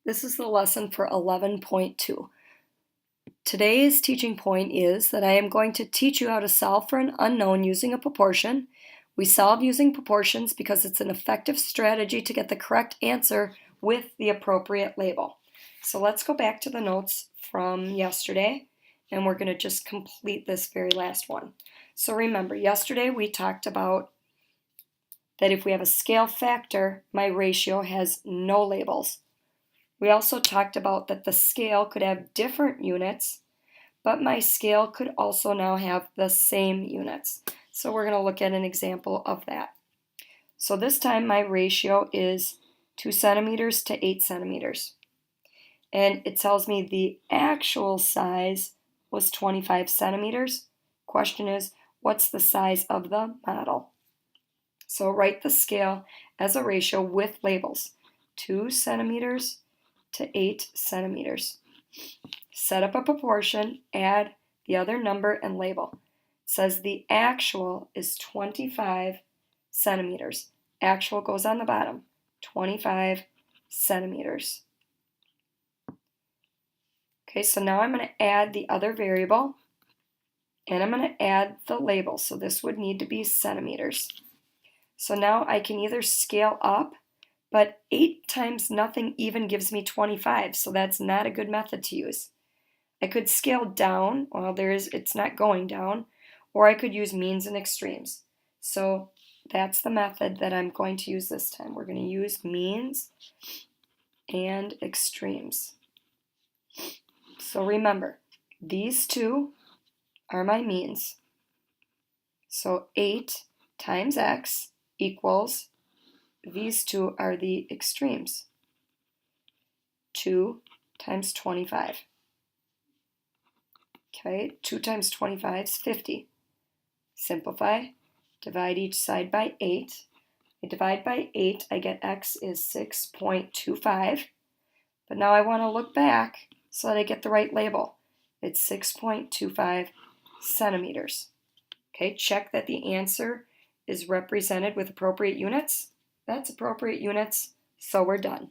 This is the lesson for 11.2. Today's teaching point is that I am going to teach you how to solve for an unknown using a proportion. We solve using proportions because it's an effective strategy to get the correct answer with the appropriate label. So let's go back to the notes from yesterday, and we're going to just complete this very last one. So remember, yesterday we talked about that if we have a scale factor, my ratio has no labels. We also talked about that the scale could have different units, but my scale could also now have the same units. So we're going to look at an example of that. So this time my ratio is 2 centimeters to 8 centimeters. And it tells me the actual size was 25 centimeters. Question is, what's the size of the model? So write the scale as a ratio with labels. 2 centimeters to 8 centimeters. Set up a proportion, add the other number and label. It says the actual is 25 centimeters. Actual goes on the bottom, 25 centimeters. Okay, so now I'm going to add the other variable and I'm going to add the label. So this would need to be centimeters. So now I can either scale up, but 8 times nothing even gives me 25, so that's not a good method to use. I could scale down, well it's not going down, or I could use means and extremes. So that's the method that I'm going to use this time. We're going to use means and extremes. So remember, these two are my means. So 8 times x equals, these two are the extremes. 2 times 25. Okay, 2 times 25 is 50. Simplify, divide each side by 8. I divide by 8, I get x is 6.25. But now I want to look back so that I get the right label. It's 6.25 centimeters. Okay, check that the answer is represented with appropriate units. That's appropriate units, so we're done.